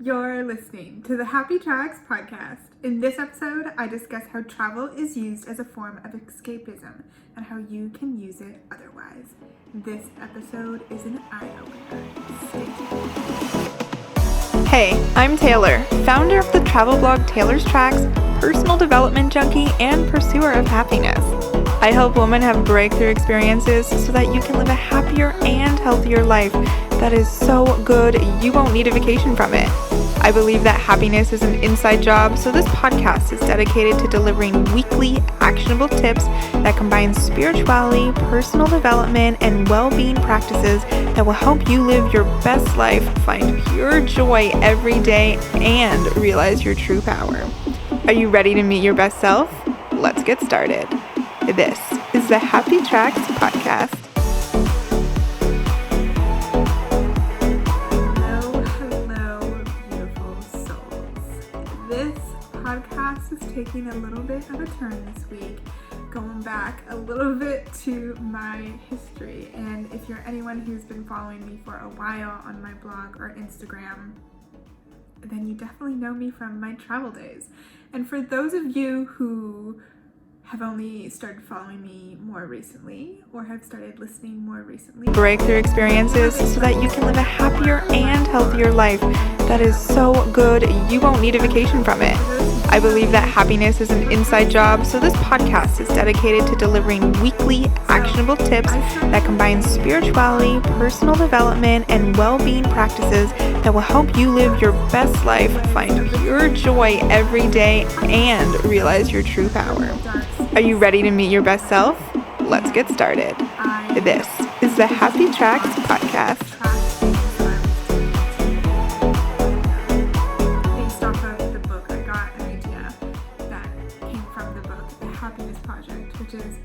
You're listening to the Happy Tracks podcast. In this episode, I discuss how travel is used as a form of escapism and how you can use it otherwise. This episode is an eye-opener. Stay tuned. Hey, I'm Taylor, founder of the travel blog Taylor's Tracks, personal development junkie, and pursuer of happiness. I help women have breakthrough experiences so that you can live a happier and healthier life that is so good you won't need a vacation from it. I believe that happiness is an inside job, so this podcast is dedicated to delivering weekly actionable tips that combine spirituality, personal development, and well-being practices that will help you live your best life, find pure joy every day, and realize your true power. Are you ready to meet your best self? Let's get started. This is the Happy Tracks podcast. Taking a little bit of a turn this week, going back a little bit to my history. And if you're anyone who's been following me for a while on my blog or Instagram, then you definitely know me from my travel days. And for those of you who have only started following me more recently or have started listening more recently, breakthrough experiences so that you can live a happier and healthier life that is so good you won't need a vacation from it. I believe that happiness is an inside job, so this podcast is dedicated to delivering weekly actionable tips that combine spirituality, personal development, and well-being practices that will help you live your best life, find pure joy every day, and realize your true power. Are you ready to meet your best self? Let's get started. This is the Happy Tracks podcast. Based off of the book, I got an idea that came from the book, The Happiness Project, which is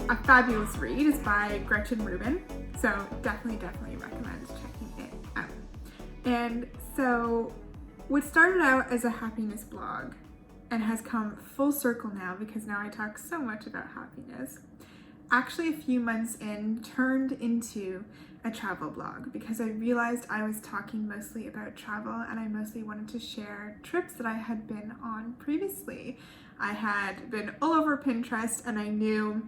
a fabulous read. It's by Gretchen Rubin, so definitely recommend checking it out. And so what started out as a happiness blog and has come full circle now because now I talk so much about happiness, actually a few months in turned into a travel blog because I realized I was talking mostly about travel and I mostly wanted to share trips that I had been on previously. I had been all over Pinterest and I knew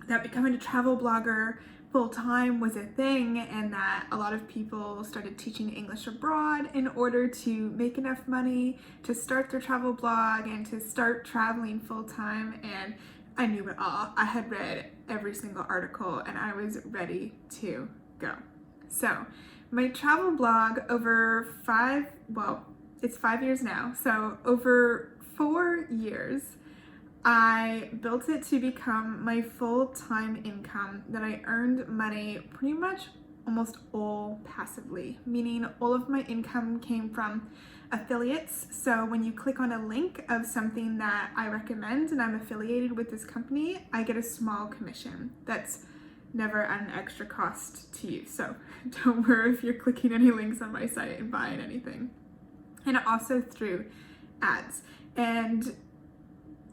that becoming a travel blogger full-time was a thing and that a lot of people started teaching English abroad in order to make enough money to start their travel blog and to start traveling full-time, and I knew it all. I had read every single article and I was ready to go. So my travel blog it's 5 years now, so over 4 years I built it to become my full-time income that I earned money pretty much almost all passively, meaning all of my income came from affiliates. So when you click on a link of something that I recommend and I'm affiliated with this company, I get a small commission. That's never at an extra cost to you. So don't worry if you're clicking any links on my site and buying anything. And also through ads. And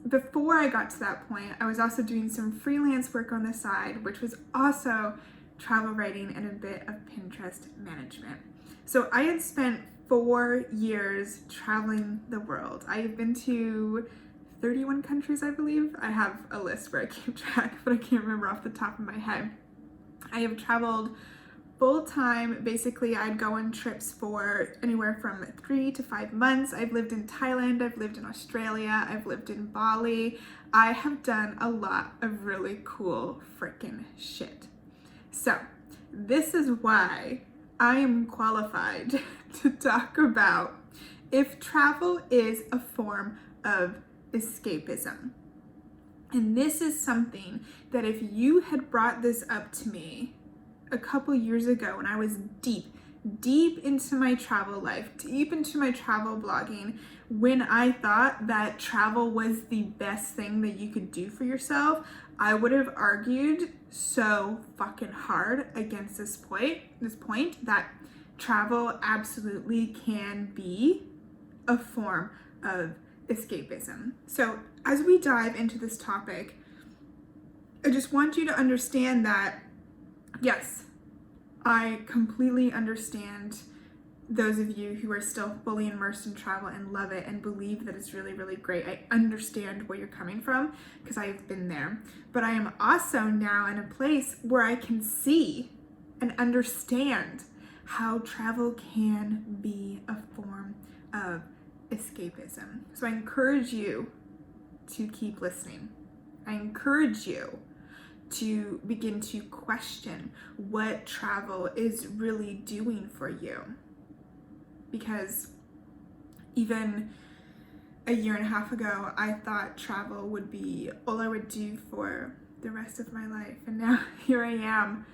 before I got to that point, I was also doing some freelance work on the side, which was also travel writing and a bit of Pinterest management. So I had spent 4 years traveling the world. I have been to 31 countries, I believe. I have a list where I keep track, but I can't remember off the top of my head. I have traveled full-time. Basically, I'd go on trips for anywhere from 3 to 5 months. I've lived in Thailand, I've lived in Australia, I've lived in Bali. I have done a lot of really cool freaking shit. So this is why I am qualified to talk about if travel is a form of escapism. And this is something that if you had brought this up to me a couple years ago when I was deep into my travel life, deep into my travel blogging, when I thought that travel was the best thing that you could do for yourself, I would have argued so fucking hard against this point that travel absolutely can be a form of escapism. So as we dive into this topic, I just want you to understand that yes, I completely understand those of you who are still fully immersed in travel and love it and believe that it's really, really great. I understand where you're coming from because I've been there. But I am also now in a place where I can see and understand how travel can be a form of escapism. So I encourage you to keep listening. I encourage you to begin to question what travel is really doing for you. Because even a year and a half ago, I thought travel would be all I would do for the rest of my life. And now here I am,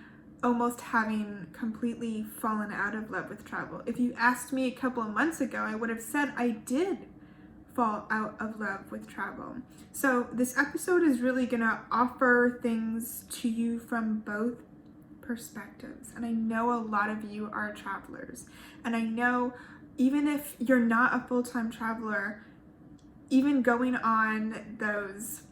almost having completely fallen out of love with travel. If you asked me a couple of months ago, I would have said I did fall out of love with travel. So this episode is really gonna offer things to you from both perspectives. And I know a lot of you are travelers. And I know even if you're not a full-time traveler, even going on those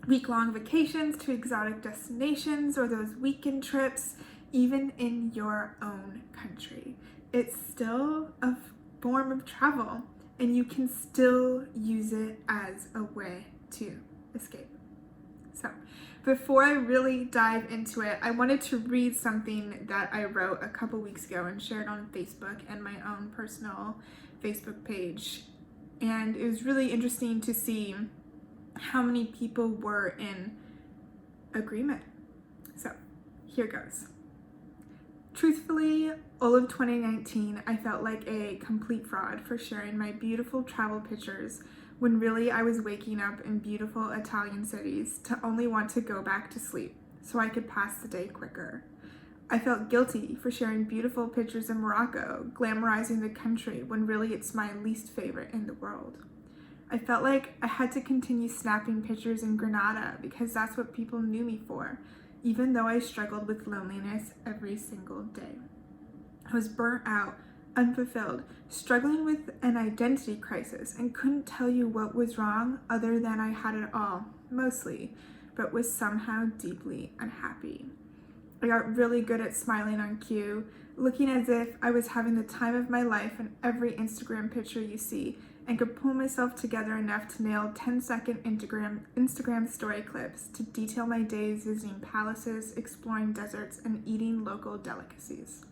week-long vacations to exotic destinations or those weekend trips, even in your own country, it's still a form of travel, and you can still use it as a way to escape. So before I really dive into it, I wanted to read something that I wrote a couple weeks ago and shared on Facebook and my own personal Facebook page. And it was really interesting to see how many people were in agreement. So here goes. Truthfully, all of 2019, I felt like a complete fraud for sharing my beautiful travel pictures when really I was waking up in beautiful Italian cities to only want to go back to sleep so I could pass the day quicker. I felt guilty for sharing beautiful pictures in Morocco, glamorizing the country when really it's my least favorite in the world. I felt like I had to continue snapping pictures in Granada because that's what people knew me for, even though I struggled with loneliness every single day. I was burnt out, unfulfilled, struggling with an identity crisis, and couldn't tell you what was wrong other than I had it all, mostly, but was somehow deeply unhappy. I got really good at smiling on cue, looking as if I was having the time of my life in every Instagram picture you see, and could pull myself together enough to nail 10-second Instagram story clips to detail my days visiting palaces, exploring deserts, and eating local delicacies.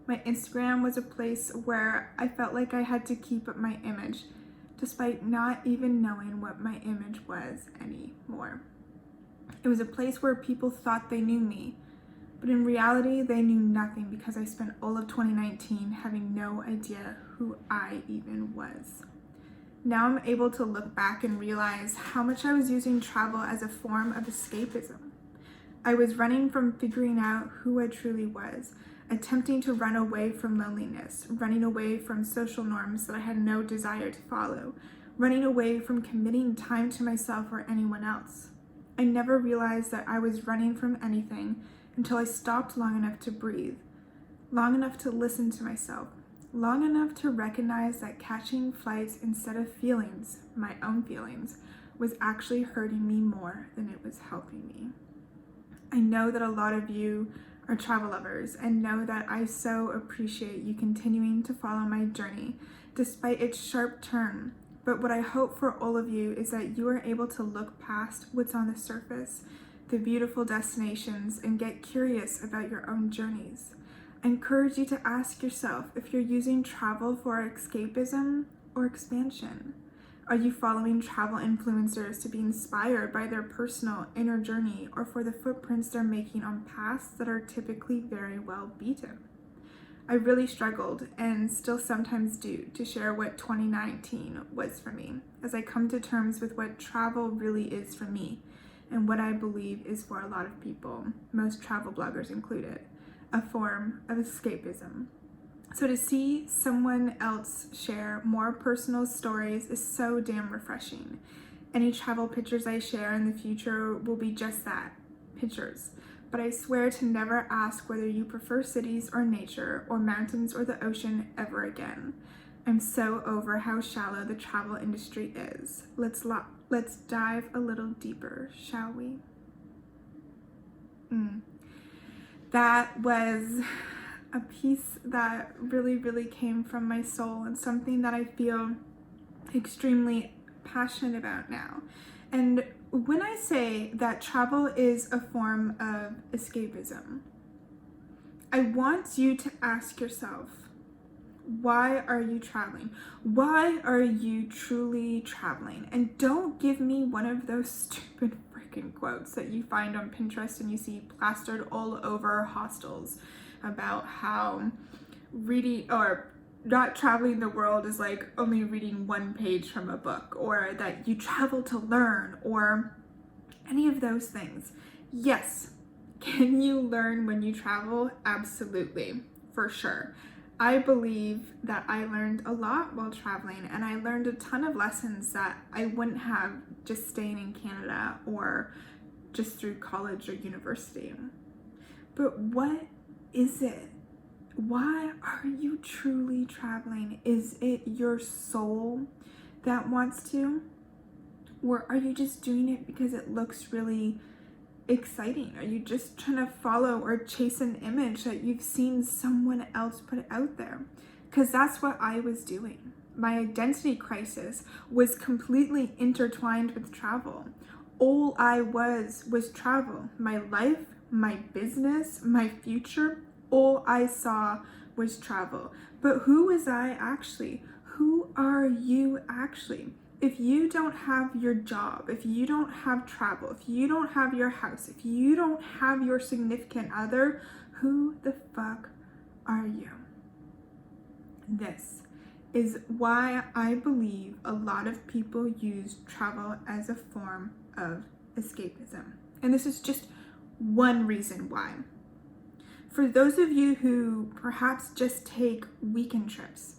My Instagram was a place where I felt like I had to keep up my image, despite not even knowing what my image was anymore. It was a place where people thought they knew me, but in reality, they knew nothing because I spent all of 2019 having no idea who I even was. Now I'm able to look back and realize how much I was using travel as a form of escapism. I was running from figuring out who I truly was, attempting to run away from loneliness, running away from social norms that I had no desire to follow, running away from committing time to myself or anyone else. I never realized that I was running from anything until I stopped long enough to breathe, long enough to listen to myself, long enough to recognize that catching flights instead of feelings, my own feelings, was actually hurting me more than it was helping me. I know that a lot of you are travel lovers and know that I so appreciate you continuing to follow my journey despite its sharp turn. But what I hope for all of you is that you are able to look past what's on the surface, the beautiful destinations, and get curious about your own journeys. I encourage you to ask yourself if you're using travel for escapism or expansion. Are you following travel influencers to be inspired by their personal inner journey or for the footprints they're making on paths that are typically very well beaten? I really struggled, and still sometimes do, to share what 2019 was for me, as I come to terms with what travel really is for me, and what I believe is for a lot of people, most travel bloggers included, a form of escapism. So to see someone else share more personal stories is so damn refreshing. Any travel pictures I share in the future will be just that, pictures. But I swear to never ask whether you prefer cities or nature or mountains or the ocean ever again. I'm so over how shallow the travel industry is. Let's dive a little deeper, shall we? That was a piece that really, really came from my soul and something that I feel extremely passionate about now. And when I say that travel is a form of escapism, I want you to ask yourself, why are you traveling? Why are you truly traveling? And don't give me one of those stupid freaking quotes that you find on Pinterest and you see plastered all over hostels about how reading or not traveling the world is like only reading one page from a book, or that you travel to learn, or any of those things. Yes, can you learn when you travel? Absolutely, for sure. I believe that I learned a lot while traveling, and I learned a ton of lessons that I wouldn't have just staying in Canada or just through college or university. But what is it? Why are you truly traveling? Is it your soul that wants to? Or are you just doing it because it looks really exciting? Are you just trying to follow or chase an image that you've seen someone else put out there? Because that's what I was doing. My identity crisis was completely intertwined with travel. All I was travel. My life, my business, my future, all I saw was travel. But who was I actually? Who are you actually? If you don't have your job, if you don't have travel, if you don't have your house, if you don't have your significant other, who the fuck are you? This is why I believe a lot of people use travel as a form of escapism. And this is just one reason why. For those of you who perhaps just take weekend trips,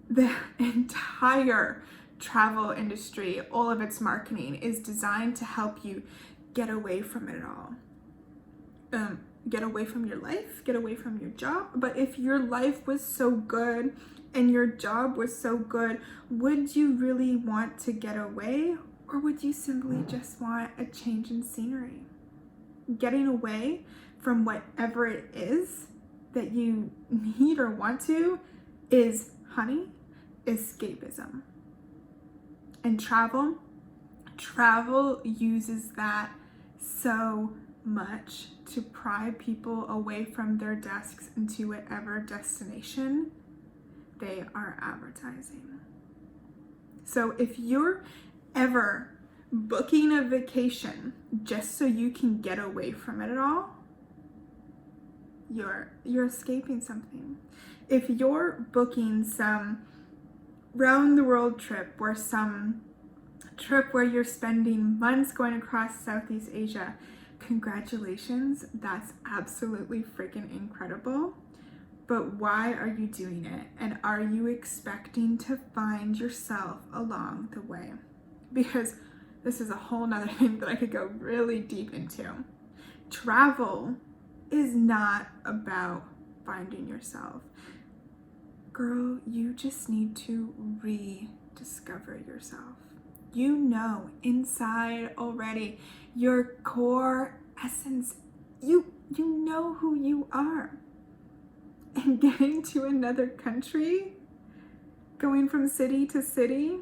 the entire travel industry, all of its marketing is designed to help you get away from it all. Get away from your life, get away from your job. But if your life was so good and your job was so good, would you really want to get away? Or would you simply just want a change in scenery? Getting away from whatever it is that you need or want to is, honey, escapism. And travel uses that so much to pry people away from their desks into whatever destination they are advertising. So if you're ever booking a vacation just so you can get away from it all, you're escaping something. If you're booking some round the world trip or some trip where you're spending months going across Southeast Asia, congratulations, that's absolutely freaking incredible. But why are you doing it? And are you expecting to find yourself along the way? Because this is a whole nother thing that I could go really deep into. Travel is not about finding yourself. Girl, you just need to rediscover yourself. You know inside already, your core essence, you know who you are. And getting to another country, going from city to city,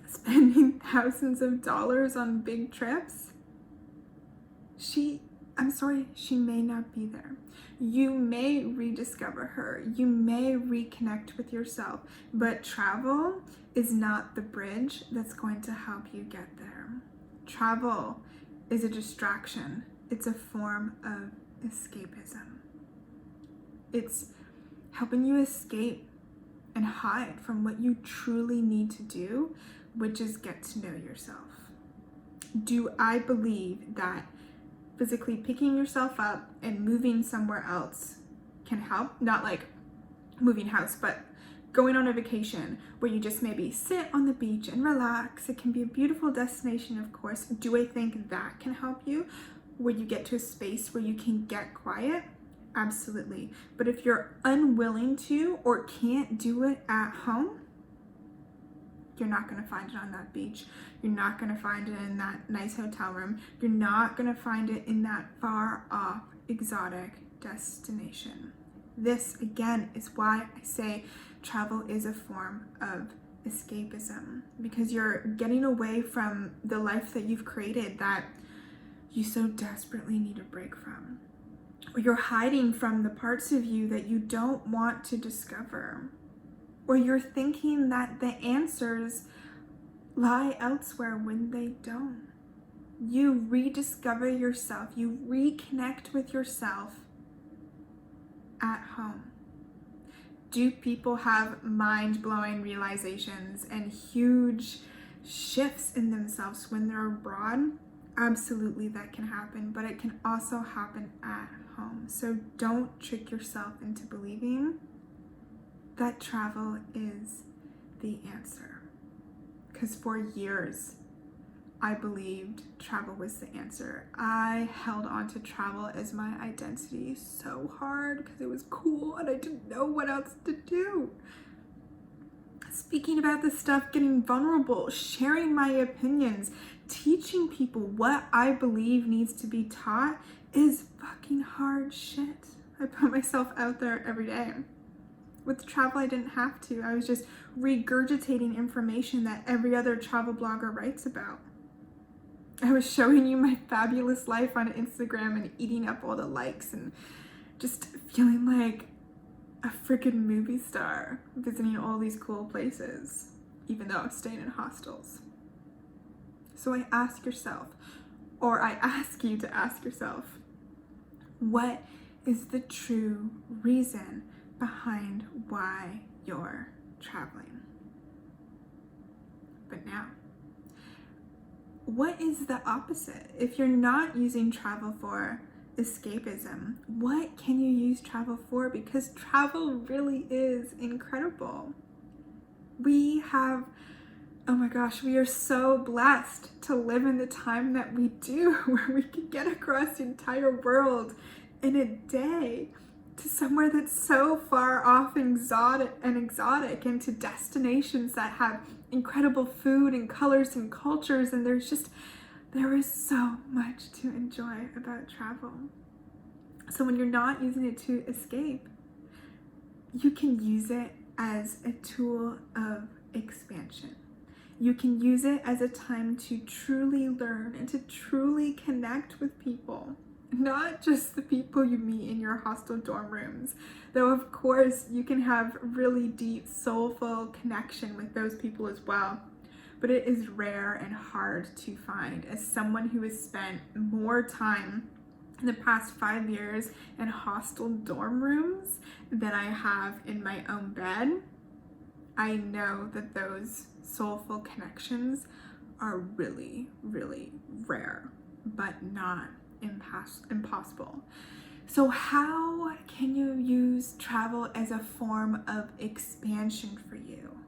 spending thousands of dollars on big trips, she may not be there. You may rediscover her. You may reconnect with yourself. But travel is not the bridge that's going to help you get there. Travel is a distraction. It's a form of escapism. It's helping you escape and hide from what you truly need to do, which is get to know yourself. Do I believe that physically picking yourself up and moving somewhere else can help? Not like moving house, but going on a vacation where you just maybe sit on the beach and relax. It can be a beautiful destination, of course. Do I think that can help you? Where you get to a space where you can get quiet? Absolutely. But if you're unwilling to or can't do it at home, you're not going to find it on that beach. You're not going to find it in that nice hotel room. You're not going to find it in that far off, exotic destination. This, again, is why I say travel is a form of escapism, because you're getting away from the life that you've created that you so desperately need a break from. Or you're hiding from the parts of you that you don't want to discover. Or you're thinking that the answers lie elsewhere when they don't. You rediscover yourself, you reconnect with yourself at home. Do people have mind-blowing realizations and huge shifts in themselves when they're abroad? Absolutely, that can happen, but it can also happen at home. So don't trick yourself into believing that travel is the answer. Because for years, I believed travel was the answer. I held on to travel as my identity so hard because it was cool and I didn't know what else to do. Speaking about this stuff, getting vulnerable, sharing my opinions, teaching people what I believe needs to be taught is fucking hard shit. I put myself out there every day. With travel, I didn't have to. I was just regurgitating information that every other travel blogger writes about. I was showing you my fabulous life on Instagram and eating up all the likes and just feeling like a freaking movie star, visiting all these cool places, even though I was staying in hostels. So I ask yourself, or I ask you to ask yourself, what is the true reason behind why you're traveling? But now, what is the opposite? If you're not using travel for escapism, what can you use travel for? Because travel really is incredible. We have, oh my gosh, we are so blessed to live in the time that we do, where we can get across the entire world in a day to somewhere that's so far off and exotic, and to destinations that have incredible food and colors and cultures, and there is so much to enjoy about travel. So when you're not using it to escape, you can use it as a tool of expansion. You can use it as a time to truly learn and to truly connect with people. Not just the people you meet in your hostel dorm rooms, though of course you can have really deep, soulful connection with those people as well. But it is rare and hard to find. As someone who has spent more time in the past 5 years in hostel dorm rooms than I have in my own bed, I know that those soulful connections are really, really rare, but not impossible. So how can you use travel as a form of expansion for you?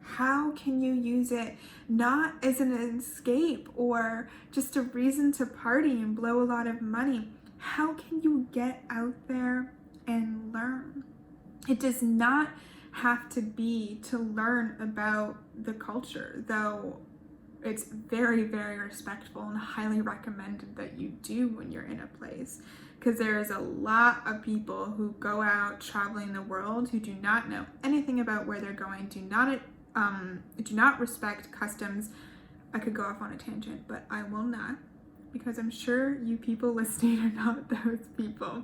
How can you use it not as an escape or just a reason to party and blow a lot of money? How can you get out there and learn? It does not have to be to learn about the culture, though it's very, very respectful and highly recommended that you do when you're in a place, because there is a lot of people who go out traveling the world who do not know anything about where they're going, do not respect customs. I could go off on a tangent, but I will not, because I'm sure you people listening are not those people.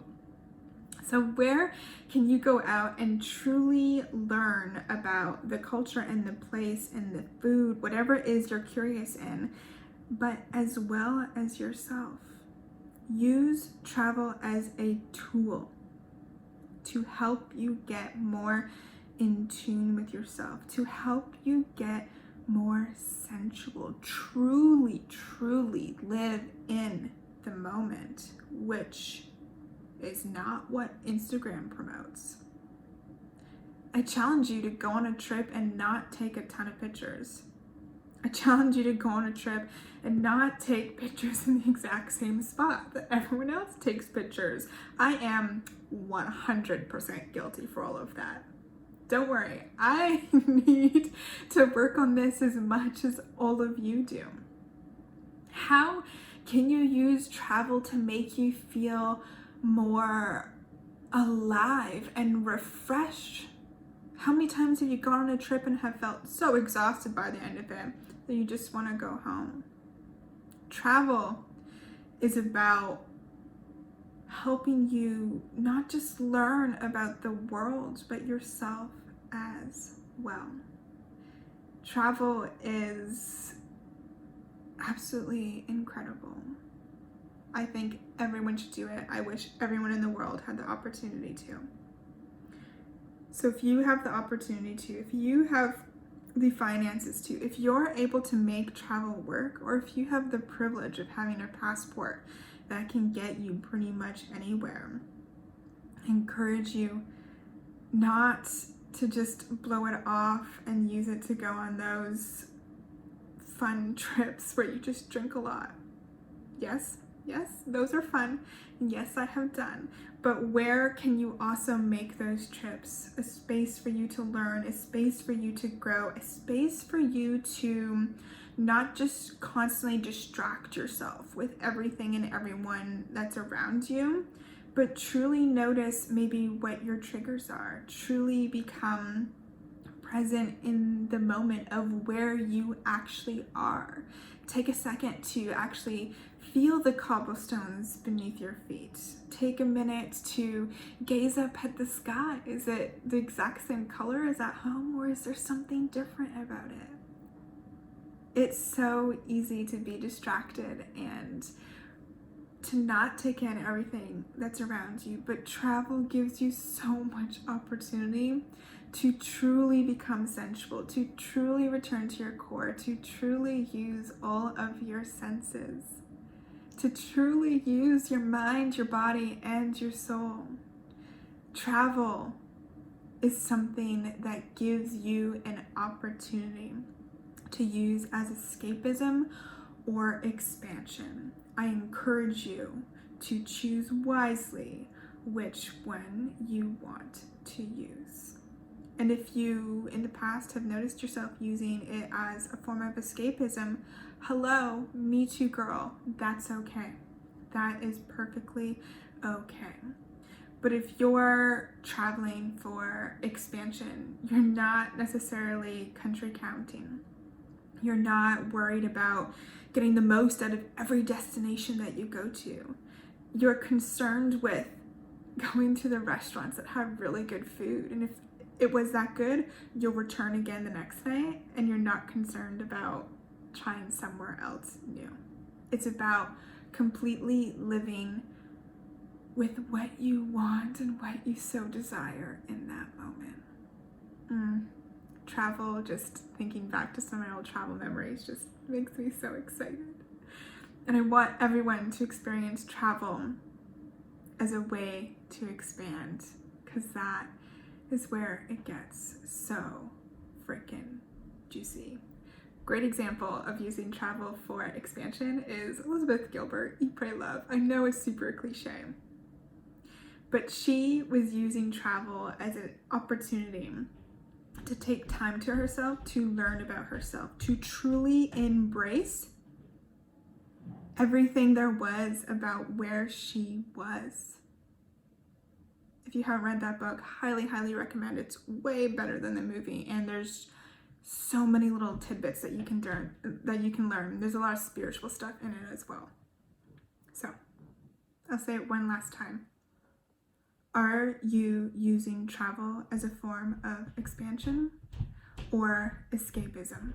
So where can you go out and truly learn about the culture and the place and the food, whatever it is you're curious in, but as well as yourself? Use travel as a tool to help you get more in tune with yourself, to help you get more sensual, truly, truly live in the moment, which is not what Instagram promotes. I challenge you to go on a trip and not take a ton of pictures. I challenge you to go on a trip and not take pictures in the exact same spot that everyone else takes pictures. I am 100% guilty for all of that. Don't worry, I need to work on this as much as all of you do. How can you use travel to make you feel more alive and refreshed. How many times have you gone on a trip and have felt so exhausted by the end of it that you just want to go home? Travel is about helping you not just learn about the world, but yourself as well. Travel is absolutely incredible. I think everyone should do it. I wish everyone in the world had the opportunity to. So if you have the opportunity to, if you have the finances to, if you're able to make travel work, or if you have the privilege of having a passport that can get you pretty much anywhere, I encourage you not to just blow it off and use it to go on those fun trips where you just drink a lot. Yes, those are fun. Yes, I have done. But where can you also make those trips a space for you to learn, a space for you to grow, a space for you to not just constantly distract yourself with everything and everyone that's around you, but truly notice maybe what your triggers are. Truly become present in the moment of where you actually are. Take a second to actually feel the cobblestones beneath your feet. Take a minute to gaze up at the sky. Is it the exact same color as at home, or is there something different about it? It's so easy to be distracted and to not take in everything that's around you, but travel gives you so much opportunity to truly become sensual, to truly return to your core, to truly use all of your senses, to truly use your mind, your body, and your soul. Travel is something that gives you an opportunity to use as escapism or expansion. I encourage you to choose wisely which one you want to use. And if you in the past have noticed yourself using it as a form of escapism, hello, me too, girl. That's okay. That is perfectly okay. But if you're traveling for expansion, you're not necessarily country counting. You're not worried about getting the most out of every destination that you go to. You're concerned with going to the restaurants that have really good food. And if it was that good, you'll return again the next night, and you're not concerned about trying somewhere else new. It's about completely living with what you want and what you so desire in that moment. Travel, just thinking back to some of my old travel memories, just makes me so excited. And I want everyone to experience travel as a way to expand, because that is where it gets so freaking juicy. Great example of using travel for expansion is Elizabeth Gilbert, Eat, Pray, Love. I know it's super cliche, but she was using travel as an opportunity to take time to herself, to learn about herself, to truly embrace everything there was about where she was. If you haven't read that book, highly, highly recommend. It's way better than the movie, and there's so many little tidbits that you can learn. There's a lot of spiritual stuff in it as well. So, I'll say it one last time. Are you using travel as a form of expansion or escapism?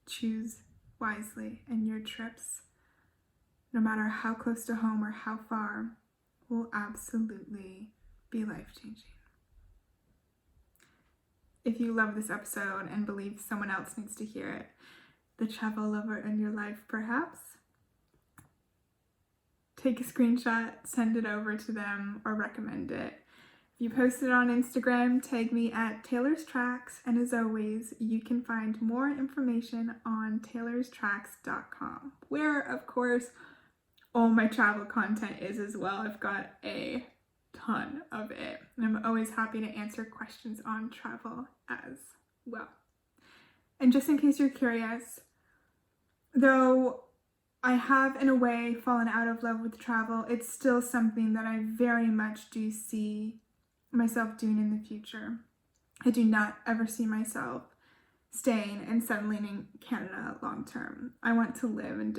Choose wisely, and your trips, no matter how close to home or how far, will absolutely be life-changing. If you love this episode and believe someone else needs to hear it, the travel lover in your life perhaps, take a screenshot, send it over to them, or recommend it. If you post it on Instagram, tag me at Taylor's Tracks, and as always, you can find more information on taylorstracks.com, where, of course, all my travel content is as well. I've got a ton of it, and I'm always happy to answer questions on travel as well. And just in case you're curious, though I have, in a way, fallen out of love with travel. It's still something that I very much do see myself doing in the future. I do not ever see myself staying and settling in Canada long term. I want to live in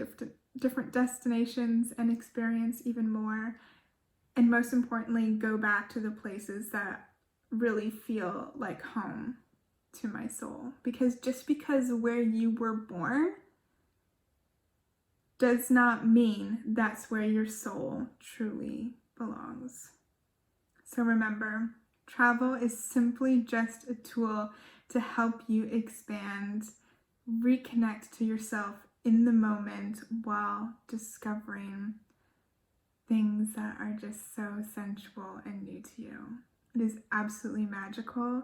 different destinations and experience even more. And most importantly, go back to the places that really feel like home to my soul. Because just because where you were born does not mean that's where your soul truly belongs. So remember, travel is simply just a tool to help you expand, reconnect to yourself in the moment while discovering things that are just so sensual and new to you. It is absolutely magical.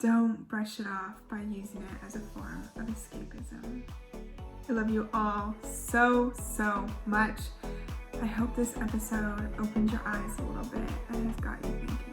Don't brush it off by using it as a form of escapism. I love you all so, so much. I hope this episode opened your eyes a little bit and has got you thinking.